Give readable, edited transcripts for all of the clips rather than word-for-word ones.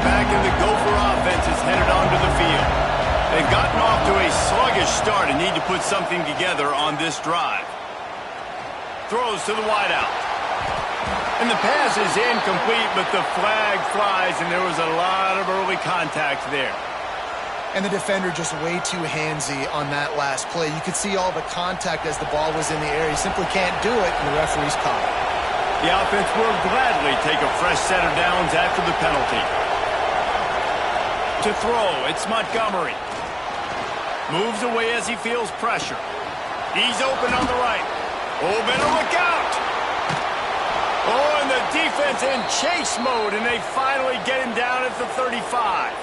back, and the Gopher offense is headed onto the field. They've gotten off to a sluggish start and need to put something together on this drive. Throws to the wideout. And the pass is incomplete, but the flag flies, and there was a lot of early contact there. And the defender just way too handsy on that last play. You could see all the contact as the ball was in the air. He simply can't do it, and the referee's caught it. The offense will gladly take a fresh set of downs after the penalty. To throw, it's Montgomery. Moves away as he feels pressure. He's open on the right. Oh, better look out! Oh, and the defense in chase mode, and they finally get him down at the 35.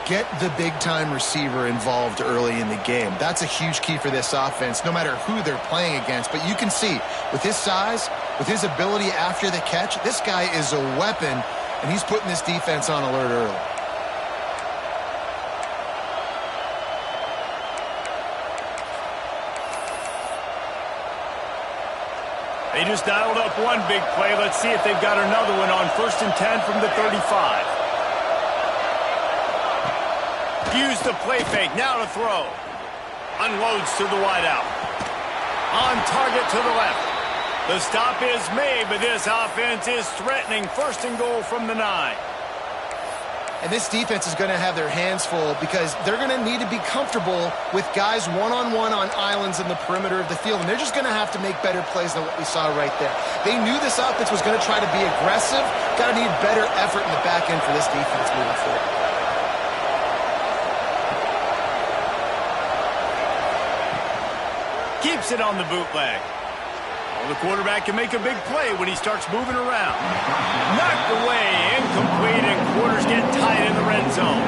Get the big-time receiver involved early in the game. That's a huge key for this offense, no matter who they're playing against. But you can see, with his size, with his ability after the catch, this guy is a weapon, and he's putting this defense on alert early. They just dialed up one big play. Let's see if they've got another one on 1st and 10 from the 35. Use the play fake. Now to throw. Unloads to the wideout. On target to the left. The stop is made, but this offense is threatening 1st and goal from the 9. And this defense is going to have their hands full because they're going to need to be comfortable with guys one-on-one on islands in the perimeter of the field. And they're just going to have to make better plays than what we saw right there. They knew this offense was going to try to be aggressive. Got to need better effort in the back end for this defense moving forward. Keeps it on the bootleg. Well, the quarterback can make a big play when he starts moving around. Knocked away, incomplete, and quarters get tight in the red zone.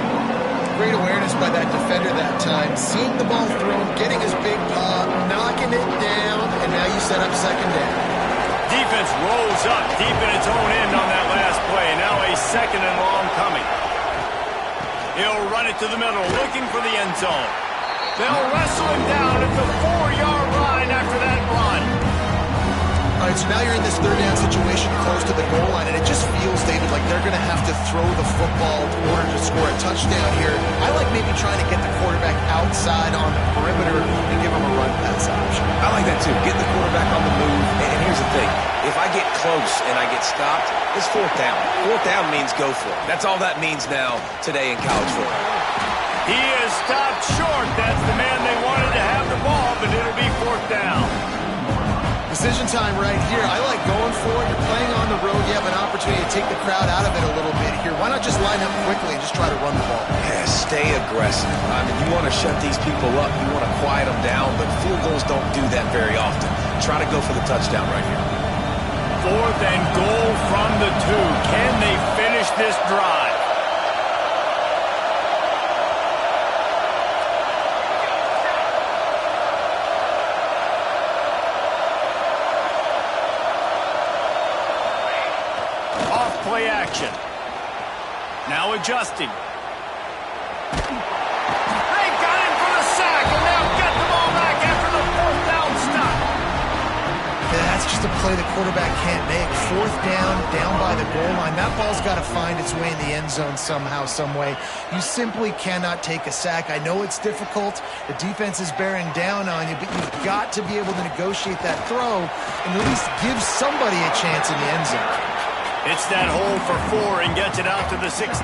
Great awareness by that defender that time. Seeing the ball thrown, getting his big paw, knocking it down, and now you set up 2nd down. Defense rolls up deep in its own end on that last play. Now a 2nd and long coming. He'll run it to the middle, looking for the end zone. They'll wrestle him down at the 4-yard line after that run. All right, so now you're in this 3rd down situation close to the goal line, and it just feels, David, like they're going to have to throw the football in order to score a touchdown here. I like maybe trying to get the quarterback outside on the perimeter and give him a run pass option. I like that too. Get the quarterback on the move. And here's the thing. If I get close and I get stopped, it's 4th down. 4th down means go for it. That's all that means now today in college football. He is stopped short. That's the man they wanted to have the ball, but it'll be 4th down. Decision time right here. I like going for it. You're playing on the road. You have an opportunity to take the crowd out of it a little bit here. Why not just line up quickly and just try to run the ball? Yeah, stay aggressive. I mean, you want to shut these people up. You want to quiet them down, but field goals don't do that very often. Try to go for the touchdown right here. 4th and goal from the 2. Can they finish this drive? Play action. Now adjusting. They got him for the sack, and now get the ball back after the 4th down stop. Yeah, that's just a play the quarterback can't make. 4th down by the goal line. That ball's got to find its way in the end zone somehow, some way. You simply cannot take a sack. I know it's difficult. The defense is bearing down on you, but you've got to be able to negotiate that throw and at least give somebody a chance in the end zone. It's that hole for 4 and gets it out to the 16.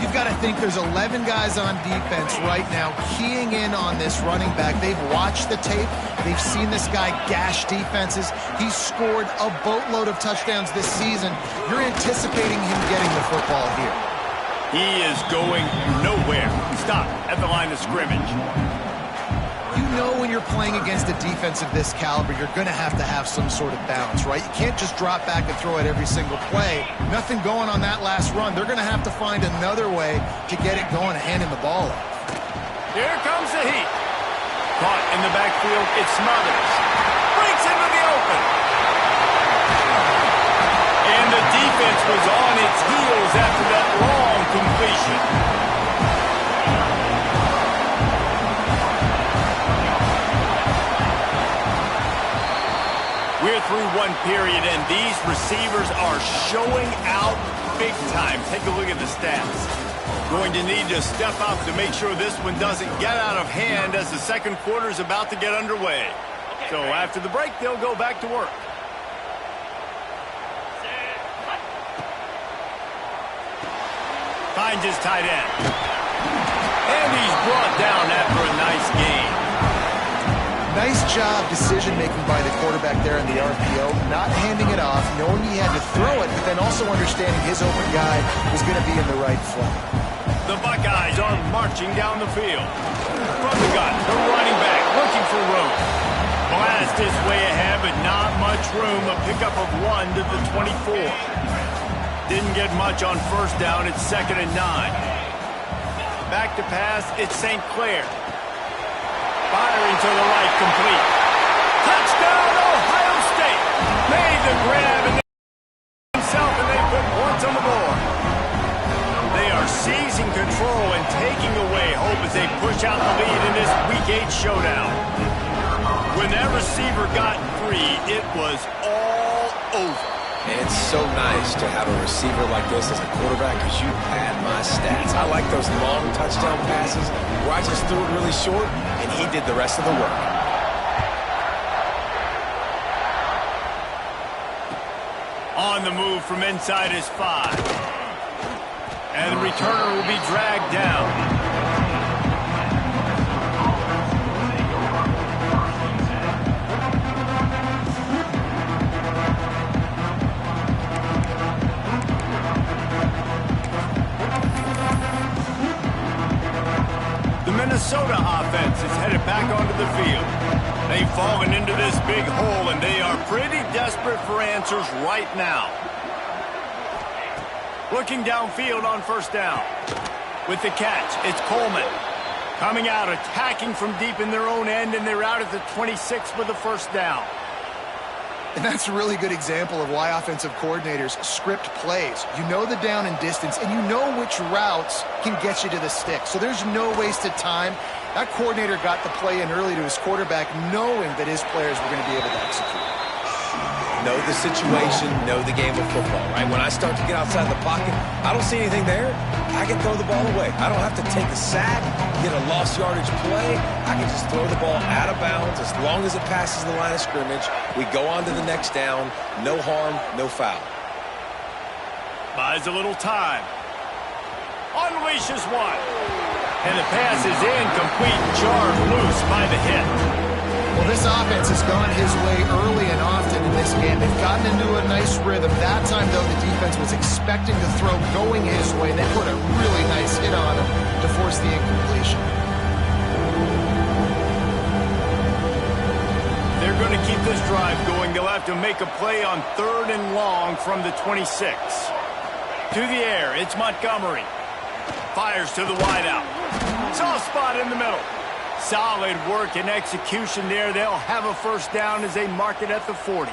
You've got to think there's 11 guys on defense right now keying in on this running back. They've watched the tape. They've seen this guy gash defenses. He's scored a boatload of touchdowns this season. You're anticipating him getting the football here. He is going nowhere. Stop at the line of scrimmage. You know when you're playing against a defense of this caliber, you're going to have some sort of balance, right? You can't just drop back and throw it every single play. Nothing going on that last run. They're going to have to find another way to get it going and hand him the ball off. Here comes the heat. Caught in the backfield, it's Smothers. Breaks into the open. And the defense was on its heels after that long completion. We're through one period, and these receivers are showing out big time. Take a look at the stats. Going to need to step up to make sure this one doesn't get out of hand as the second quarter is about to get underway. So after the break, they'll go back to work. Finds his tight end. And he's brought down after a nice gain. Nice job decision-making by the quarterback there in the RPO, not handing it off, knowing he had to throw it, but then also understanding his open guy was going to be in the right flow. The Buckeyes are marching down the field. From the gun, the running back looking for room. Blast his way ahead, but not much room. A pickup of 1 to the 24. Didn't get much on first down. It's 2nd and 9. Back to pass, it's St. Clair. Firing to the right, complete. Touchdown, Ohio State. Made the grab and himself, and they put points on the board. They are seizing control and taking away hope as they push out the lead in this Week 8 showdown. When that receiver got free, it was all over. It's so nice to have a receiver like this as a quarterback because you pad my stats. I like those long touchdown passes where I just threw it really short and he did the rest of the work. On the move from inside his 5. And the returner will be dragged down. Minnesota offense is headed back onto the field. They've fallen into this big hole, and they are pretty desperate for answers right now. Looking downfield on first down. With the catch, it's Coleman. Coming out, attacking from deep in their own end, and they're out at the 26 with the first down. And that's a really good example of why offensive coordinators script plays. You know the down and distance, and you know which routes can get you to the stick. So there's no wasted time. That coordinator got the play in early to his quarterback, knowing that his players were going to be able to execute. Know the situation, know the game of football, right? When I start to get outside the pocket, I don't see anything there, I can throw the ball away. I don't have to take a sack, get a lost yardage play. I can just throw the ball out of bounds as long as it passes the line of scrimmage. We go on to the next down. No harm, no foul. Buys a little time. Unleashes one. And the pass is incomplete, jarred loose by the hit. Well, this offense has gone his way early and often in this game. They've gotten into a nice rhythm. That time, though, the defense was expecting the throw going his way, and they put a really nice hit on him to force the incompletion. They're going to keep this drive going. They'll have to make a play on 3rd and long from the 26. To the air, it's Montgomery. Fires to the wideout. Soft spot in the middle. Solid work and execution there. They'll have a first down as they mark it at the 40.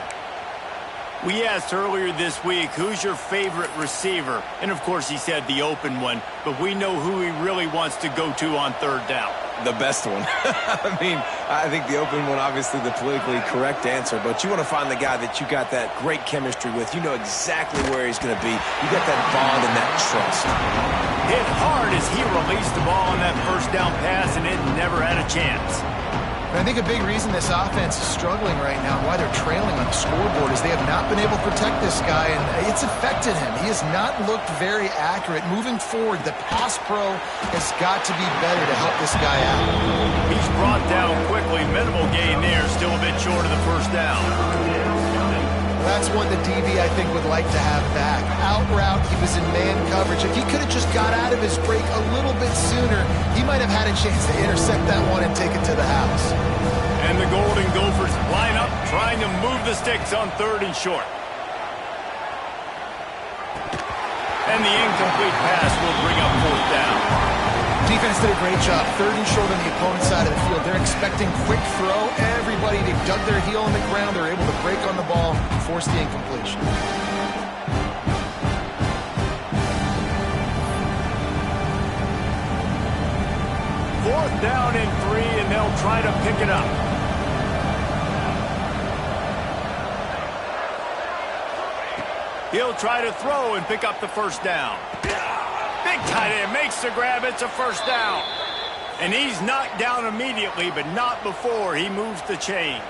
We asked earlier this week, who's your favorite receiver? And, of course, he said the open one, but we know who he really wants to go to on 3rd down. The best one. I mean, I think the open one, obviously the politically correct answer, but you want to find the guy that you got that great chemistry with. You know exactly where he's going to be. You got that bond and that trust. Hit hard as he released the ball on that first down pass, and it never had a chance. And I think a big reason this offense is struggling right now, why they're trailing on the scoreboard, is they have not been able to protect this guy, and it's affected him. He has not looked very accurate. Moving forward, the pass pro has got to be better to help this guy out. He's brought down quickly. Minimal gain there, still a bit short of the first down. That's what the DB, I think, would like to have back. Out route, he was in man coverage. If he could have just got out of his break a little bit sooner, he might have had a chance to intercept that one and take it to the house. And the Golden Gophers line up, trying to move the sticks on 3rd and short. And the incomplete pass will bring up 4th down. Defense did a great job. 3rd and short on the opponent's side of the field. They're expecting quick throw. Everybody, they dug their heel on the ground. They're able to break on the ball and force the incompletion. Fourth down and 3, and they'll try to pick it up. He'll try to throw and pick up the first down. Big tight end makes the grab. It's a first down. And he's knocked down immediately, but not before he moves the chains.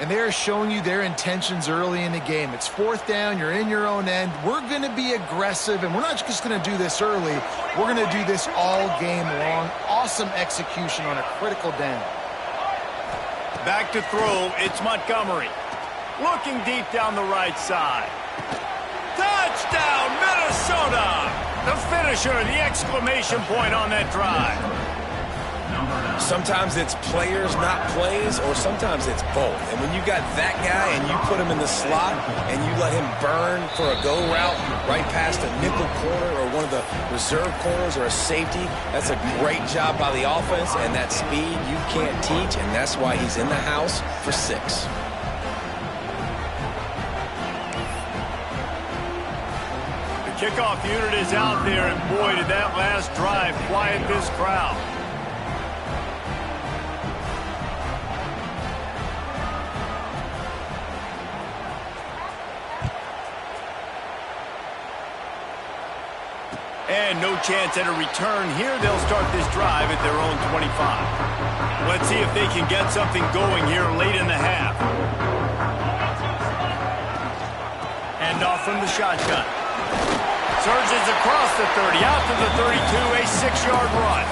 And they're showing you their intentions early in the game. It's fourth down. You're in your own end. We're going to be aggressive, and we're not just going to do this early. We're going to do this all game long. Awesome execution on a critical down. Back to throw. It's Montgomery. Looking deep down the right side. Touchdown, Minnesota! The finisher, the exclamation point on that drive. Sometimes it's players, not plays, or sometimes it's both. And when you got that guy and you put him in the slot and you let him burn for a go route right past a nickel corner or one of the reserve corners or a safety, that's a great job by the offense, and that speed you can't teach, and that's why he's in the house for 6. Kickoff unit is out there, and boy, did that last drive quiet this crowd. And no chance at a return here. They'll start this drive at their own 25. Let's see if they can get something going here late in the half. Hand off from the shotgun. Surges across the 30, out to the 32, a 6-yard run.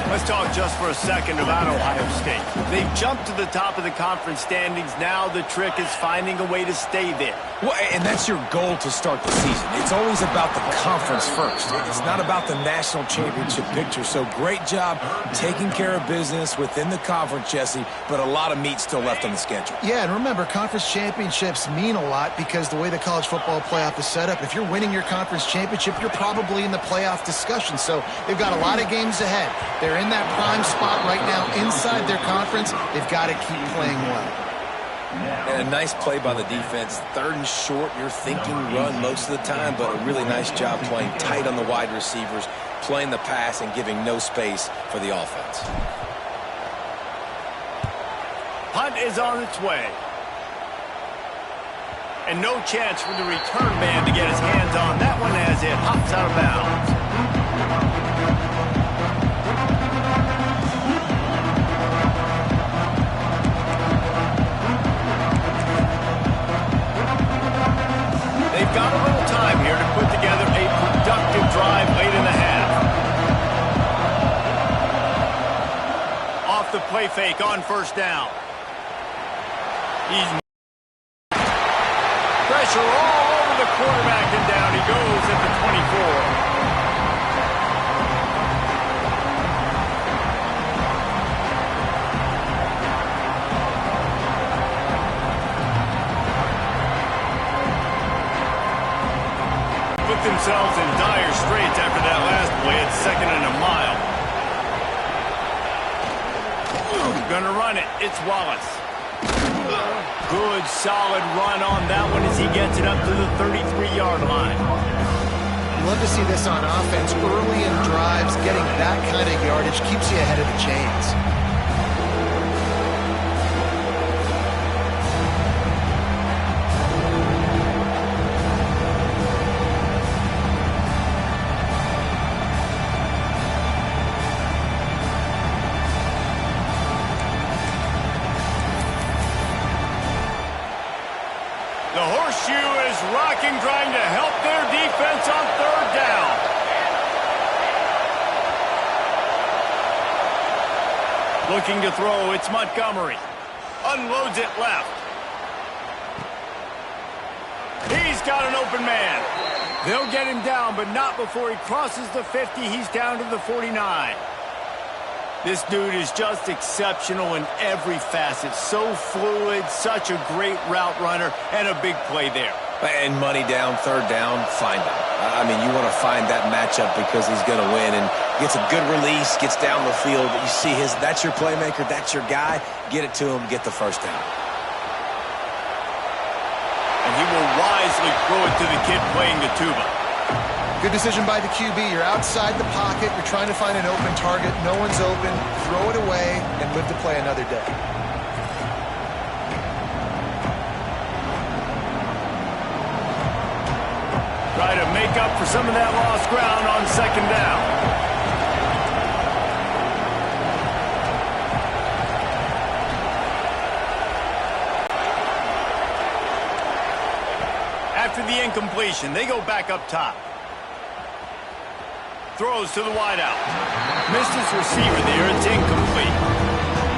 Let's talk just for a second about Ohio State. They've jumped to the top of the conference standings. Now the trick is finding a way to stay there. Well, and that's your goal to start the season. It's always about the conference first. It's not about the national championship picture. So great job taking care of business within the conference, Jesse, but a lot of meat still left on the schedule. Yeah, and remember, conference championships mean a lot because the way the college football playoff is set up, if you're winning your conference championship, you're probably in the playoff discussion. So they've got a lot of games ahead. They're in that prime spot right now inside their conference. They've got to keep playing well. And a nice play by the defense. 3rd and short, you're thinking run most of the time, but a really nice job playing tight on the wide receivers, playing the pass and giving no space for the offense. Punt is on its way. And no chance for the return man to get his hands on that one as it hops out of bounds. They've got a little time here to put together a productive drive late in the half. Off the play fake on first down. He's pressure all over the quarterback, and down he goes at the 24. Themselves in dire straits after that last play. It's 2nd and a mile. Gonna run it. It's Wallace. Good, solid run on that one as he gets it up to the 33-yard line. You love to see this on offense. Early in drives, getting that kind of yardage keeps you ahead of the chains. The horseshoe is rocking, trying to help their defense on 3rd down. Looking to throw, it's Montgomery. Unloads it left. He's got an open man. They'll get him down, but not before he crosses the 50. He's down to the 49. This dude is just exceptional in every facet. So fluid, such a great route runner, and a big play there. And money down, 3rd down, find him. I mean, you want to find that matchup because he's going to win, and gets a good release, gets down the field. You see that's your playmaker, that's your guy. Get it to him, get the first down. And he will wisely throw it to the kid playing the tuba. Good decision by the QB. You're outside the pocket. You're trying to find an open target. No one's open. Throw it away and live to play another day. up for some of that lost ground on second down. After the incompletion, they go back up top. Throws to the wideout. Missed his receiver there. It's incomplete.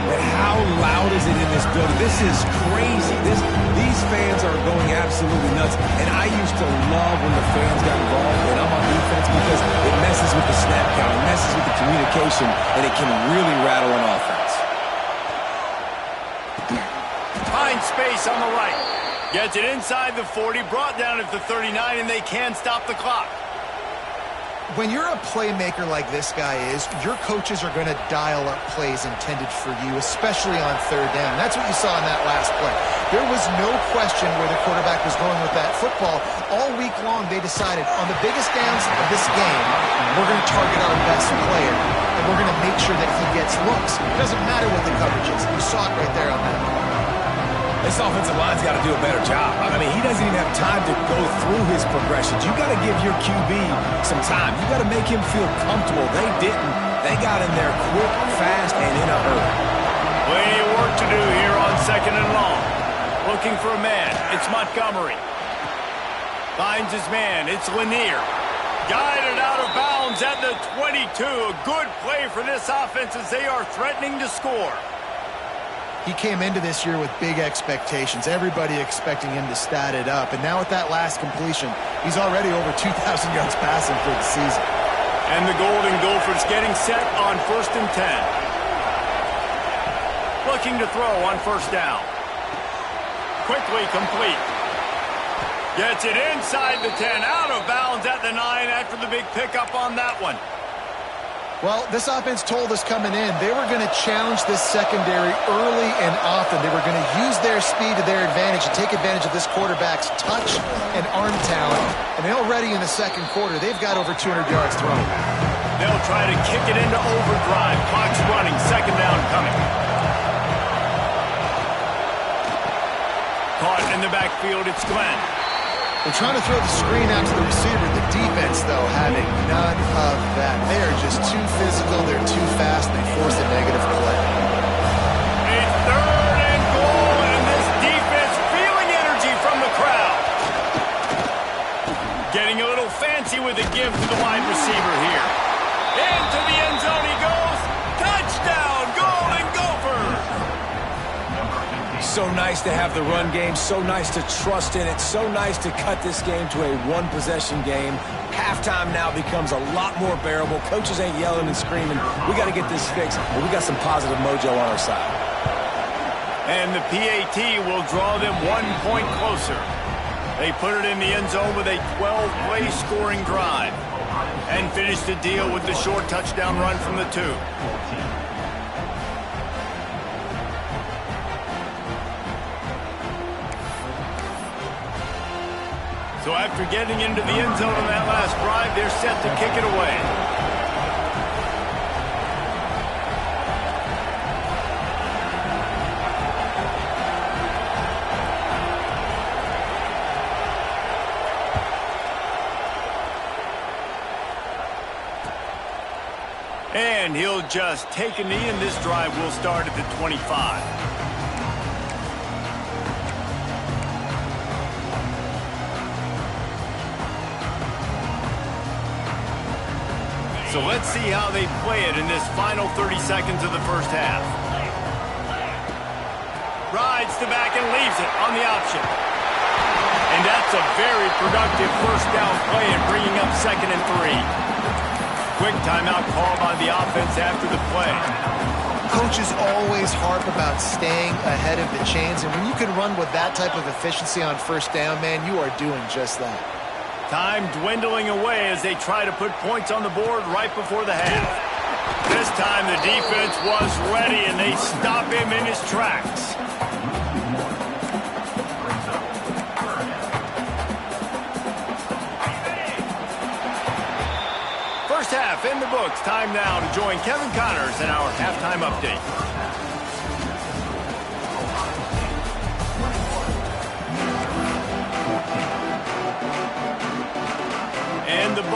But how loud is it in this building? This is crazy. These fans are going absolutely nuts. And I used to love when the fans got involved and I'm on defense because it messes with the snap count, it messes with the communication, and it can really rattle an offense. Finds space on the right. Gets it inside the 40, brought down at the 39, and they can stop the clock. When you're a playmaker like this guy is, your coaches are going to dial up plays intended for you, especially on third down. That's what you saw in that last play. There was no question where the quarterback was going with that football. All week long, they decided on the biggest downs of this game, we're going to target our best player, and we're going to make sure that he gets looks. It doesn't matter what the coverage is. You saw it right there on that play. This offensive line's got to do a better job. I mean, he doesn't even have time to go through his progressions. You got to give your QB some time. You got to make him feel comfortable. They didn't. They got in there quick, fast, and in a hurry. Plenty of work to do here on second and long. Looking for a man. It's Montgomery. Finds his man. It's Lanier. Guided out of bounds at the 22. A good play for this offense as they are threatening to score. He came into this year with big expectations. Everybody expecting him to stat it up. And now with that last completion, he's already over 2,000 yards passing for the season. And the Golden Gophers getting set on 1st and 10. Looking to throw on first down. Quickly complete. Gets it inside the 10, out of bounds at the 9 after the big pickup on that one. Well, this offense told us coming in they were going to challenge this secondary early and often. They were going to use their speed to their advantage and take advantage of this quarterback's touch and arm talent. And already in the second quarter, they've got over 200 yards thrown. They'll try to kick it into overdrive. Clock's running. Second down coming. Caught in the backfield. It's Glenn. They're trying to throw the screen out to the receiver. The defense, though, having none of that. They are just too physical. They're too fast. They force a negative play. A third and goal, and this defense feeling energy from the crowd. Getting a little fancy with a give to the wide receiver here. Into the end zone he goes. Touchdown, Golden Gophers. So nice to have the run game, so nice to trust in it, so nice to cut this game to a one-possession game. Halftime now becomes a lot more bearable. Coaches ain't yelling and screaming. We got to get this fixed, but we got some positive mojo on our side. And the PAT will draw them 1 point closer. They put it in the end zone with a 12-play scoring drive and finish the deal with the short touchdown run from the 2. So after getting into the end zone on that last drive, they're set to kick it away. And he'll just take a knee, and this drive will start at the 25. So let's see how they play it in this final 30 seconds of the first half. Rides the back and leaves it on the option. And that's a very productive first down play and bringing up 2nd and 3. Quick timeout call by the offense after the play. Coaches always harp about staying ahead of the chains, and when you can run with that type of efficiency on first down, man, you are doing just that. Time dwindling away as they try to put points on the board right before the half. This time the defense was ready and they stop him in his tracks. First half in the books. Time now to join Kevin Connors in our halftime update.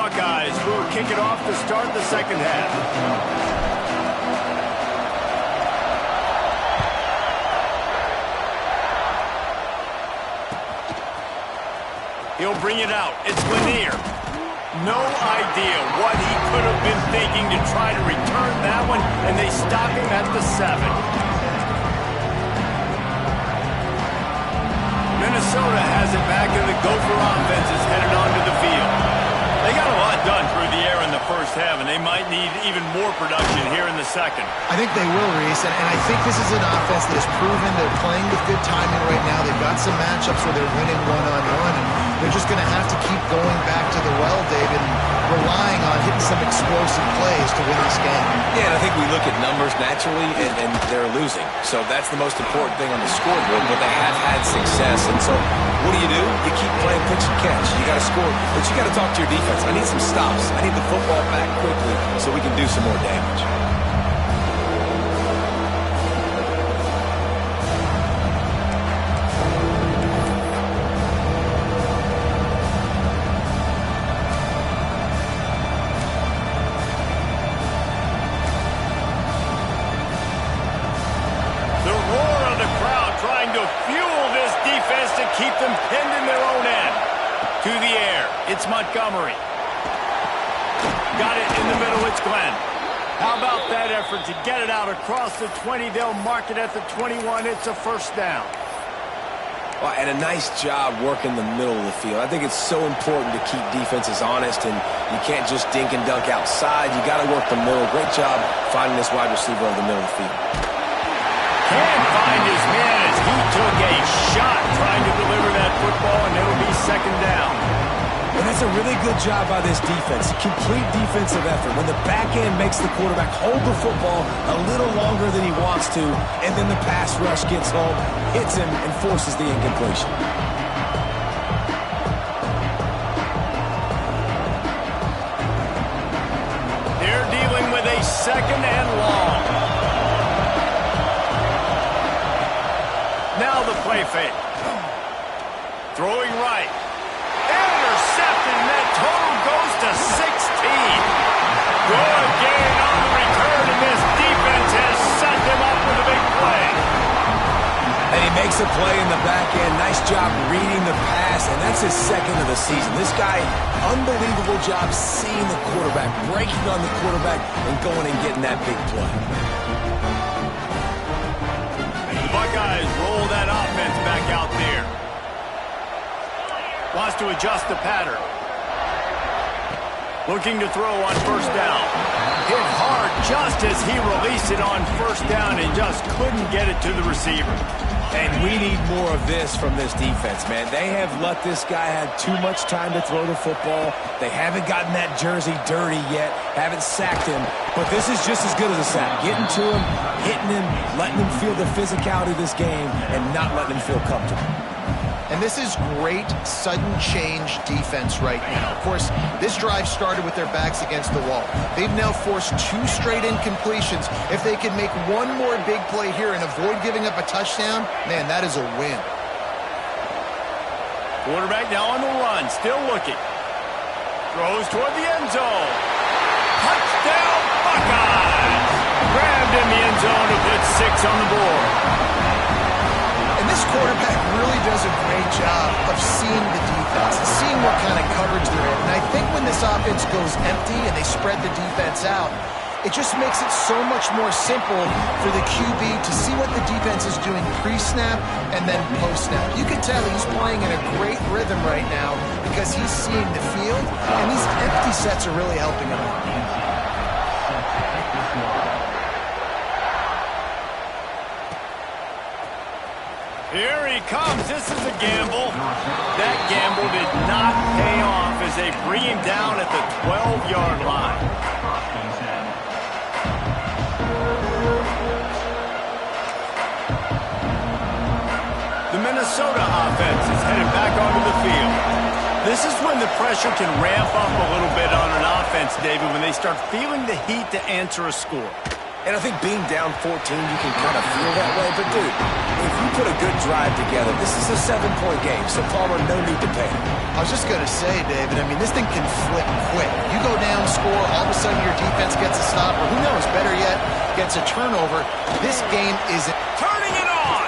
Buckeyes will kick it off to start the second half. He'll bring it out. It's Lanier. No idea what he could have been thinking to try to return that one, and they stop him at the 7. Minnesota has it back, and the Gopher offense is headed onto the field. They got a lot done through the air in the first half, and they might need even more production here in the second. I think they will, Reese, and I think this is an offense that has proven they're playing with good timing right now. They've got some matchups where they're winning one-on-one, and they're just going to have to keep going back to the well, David, and relying on hitting some explosive plays to win this game. Yeah, and I think we look at numbers naturally, and they're losing. So that's the most important thing on the scoreboard, but they have had success. And so what do? You keep playing pitch and catch. You got to score, but you got to talk to your defense. I need some stops. I need the football back quickly so we can do some more damage. Keep them pinned in their own end. To the air, it's Montgomery. Got it in the middle, it's Glenn. How about that effort to get it out across the 20? They'll mark it at the 21. It's a first down. Well, and a nice job working the middle of the field. I think it's so important to keep defenses honest, and you can't just dink and dunk outside. You got to work the middle. Great job finding this wide receiver over the middle of the field. Can't find his man as he took a shot trying to deliver that football, and it'll be second down. And that's a really good job by this defense. Complete defensive effort. When the back end makes the quarterback hold the football a little longer than he wants to, and then the pass rush gets home, hits him, and forces the incompletion. They're dealing with a second and long. Now the play fake. Throwing right. Intercepted, and that total goes to 16. Good gain on the return, and this defense has set them up with a big play. And he makes a play in the back end. Nice job reading the pass, and that's his second of the season. This guy, unbelievable job seeing the quarterback, breaking on the quarterback, and going and getting that big play. The Buckeyes roll that offense back out there. Wants to adjust the pattern. Looking to throw on first down. Hit hard just as he released it on first down and just couldn't get it to the receiver. And we need more of this from this defense, man. They have let this guy have too much time to throw the football. They haven't gotten that jersey dirty yet, haven't sacked him. But this is just as good as a sack. Getting to him, hitting him, letting him feel the physicality of this game, and not letting him feel comfortable. And this is great sudden change defense right now. Of course, this drive started with their backs against the wall. They've now forced 2 straight incompletions. If they can make one more big play here and avoid giving up a touchdown, man, that is a win. Quarterback now on the run, still looking. Throws toward the end zone. Touchdown, Buckeyes! Grabbed in the end zone to put 6 on the board. And this quarterback really does a great job of seeing the defense, seeing what kind of coverage they're in. And I think when this offense goes empty and they spread the defense out, it just makes it so much more simple for the QB to see what the defense is doing pre-snap and then post-snap. You can tell he's playing in a great rhythm right now because he's seeing the field, and these empty sets are really helping him out. Here he comes. This is a gamble. That gamble did not pay off as they bring him down at the 12-yard line. The Minnesota offense is headed back onto the field. This is when the pressure can ramp up a little bit on an offense, David, when they start feeling the heat to answer a score. And I think being down 14, you can kind of feel that way. But, dude, if you put a good drive together, this is a 7-point game, so Palmer, no need to panic. I was just going to say, David, I mean, this thing can flip quick. You go down, score, all of a sudden your defense gets a stop, or who knows, better yet, gets a turnover. This game isn't... Turning it on!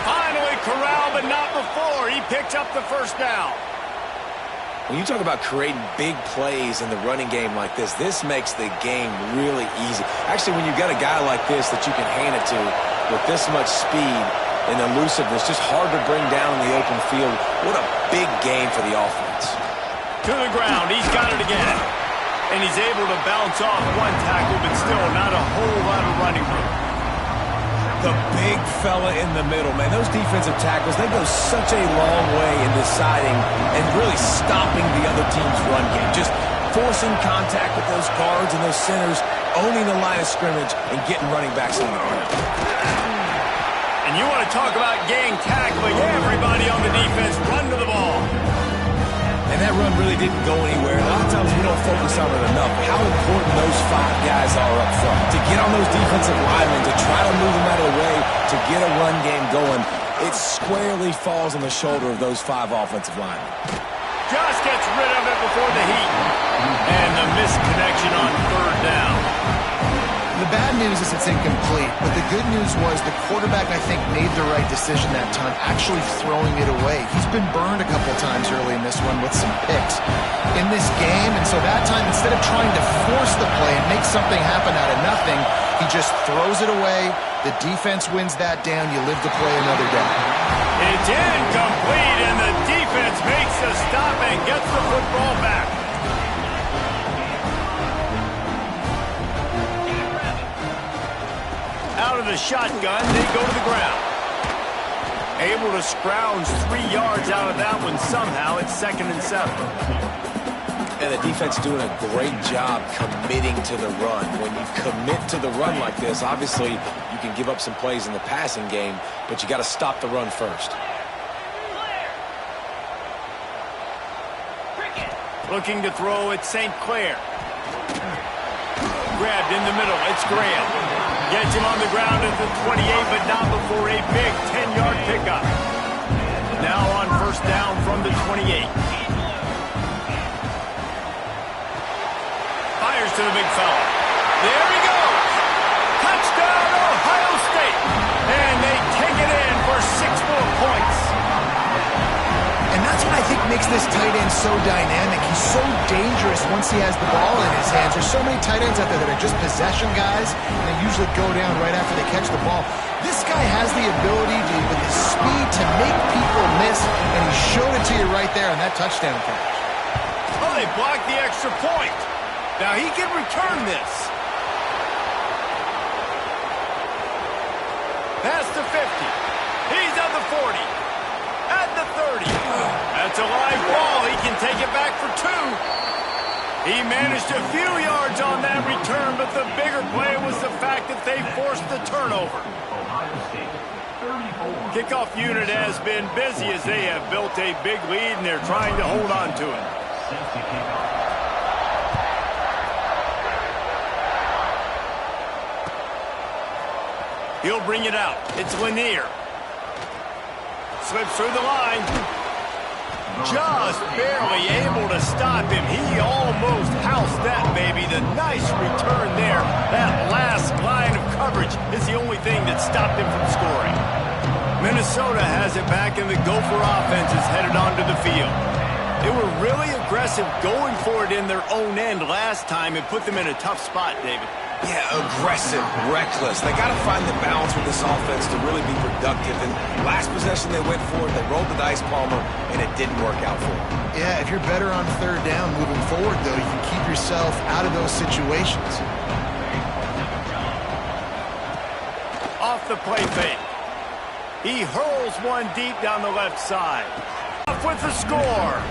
Finally corralled, but not before. He picked up the first down. When you talk about creating big plays in the running game like this makes the game really easy. Actually, when you've got a guy like this that you can hand it to with this much speed and elusiveness, just hard to bring down in the open field. What a big game for the offense. To the ground. He's got it again. And he's able to bounce off one tackle, but still not a whole lot of running room. The big fella in the middle, man. Those defensive tackles, they go such a long way in deciding and really stopping the other team's run game. Just forcing contact with those guards and those centers, owning the line of scrimmage, and getting running backs on the ground. And you want to talk about gang tackling. Everybody on the defense run to the ball. And that run really didn't go anywhere. A lot of times we don't focus on it enough. How important those 5 guys are up front. To get on those defensive linemen, to try to move them out of the way, to get a run game going, it squarely falls on the shoulder of those 5 offensive linemen. Just gets rid of it before the heat. And the misconnection on third down. The bad news is it's incomplete, but the good news was the quarterback, I think, made the right decision that time, actually throwing it away. He's been burned a couple times early in this one with some picks in this game, and so that time, instead of trying to force the play and make something happen out of nothing, he just throws it away. The defense wins that down. You live to play another day. It's incomplete, and the defense makes a stop and gets the football back. Out of the shotgun, they go to the ground. Able to scrounge 3 yards out of that one somehow. It's 2nd and 7. And the defense doing a great job committing to the run. When you commit to the run like this, obviously you can give up some plays in the passing game, but you got to stop the run first. Looking to throw at St. Clair. Grabbed in the middle. It's Graham. Gets him on the ground at the 28, but not before a big 10-yard pickup. Now on first down from the 28. Fires to the big fella. There he goes. Touchdown, Ohio State. And they take it in for 6 more points. And that's what I think makes this tight end so dynamic. He's so dangerous once he has the ball in his hands. There's so many tight ends out there that are just possession guys, and they usually go down right after they catch the ball. This guy has the ability to, with his speed, to make people miss, and he showed it to you right there on that touchdown catch. Oh, they blocked the extra point. Now he can return this. Past the 50. He's at the 40. At the 30. That's a live ball. He can take it back for 2. He managed a few yards on that return, but the bigger play was the fact that they forced the turnover. Kickoff unit has been busy as they have built a big lead, and they're trying to hold on to it. He'll bring it out. It's Lanier. Slips through the line. Just barely able to stop him. He almost housed that baby. The nice return there. That last line of coverage is the only thing that stopped him from scoring. Minnesota has it back, and the Gopher offense is headed onto the field. They were really aggressive going for it in their own end last time and put them in a tough spot, David. Yeah, aggressive, reckless. They got to find the balance with this offense to really be productive. And last possession they went for it, they rolled the dice, Palmer, and it didn't work out for them. Yeah, if you're better on third down moving forward, though, you can keep yourself out of those situations. Off the play fake. He hurls one deep down the left side. Off with the score.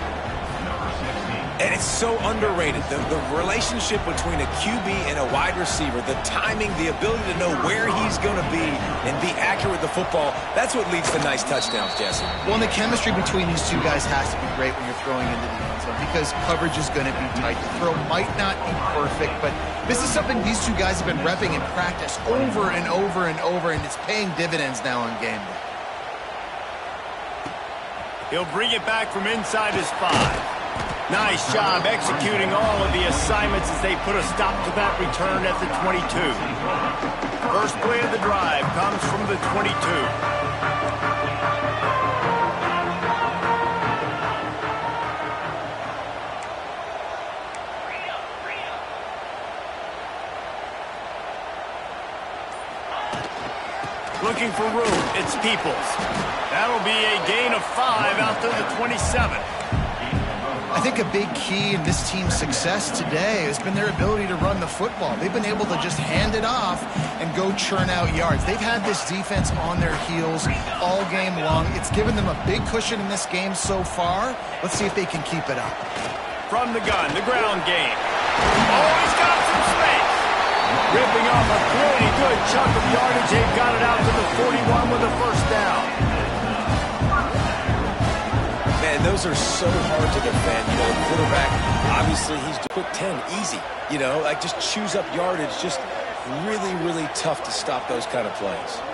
And it's so underrated. The relationship between a QB and a wide receiver, the timing, the ability to know where he's going to be and be accurate with the football, that's what leads to nice touchdowns, Jesse. Well, and the chemistry between these two guys has to be great when you're throwing into the end zone because coverage is going to be tight. The throw might not be perfect, but this is something these two guys have been repping in practice over and over and over, and it's paying dividends now on game day. He'll bring it back from inside his 5. Nice job executing all of the assignments as they put a stop to that return at the 22. First play of the drive comes from the 22. Looking for room, it's Peoples. That'll be a gain of 5 out to the 27. I think a big key in this team's success today has been their ability to run the football. They've been able to just hand it off and go churn out yards. They've had this defense on their heels all game long. It's given them a big cushion in this game so far. Let's see if they can keep it up. From the gun, the ground game. Oh, he's got some space. Ripping off a pretty good chunk of yardage. They've got it out to the 41 with a first down. Man, those are so hard to defend. You know, the quarterback, obviously, he's quick 10, easy. You know, like just chews up yardage. Just really, really tough to stop those kind of plays.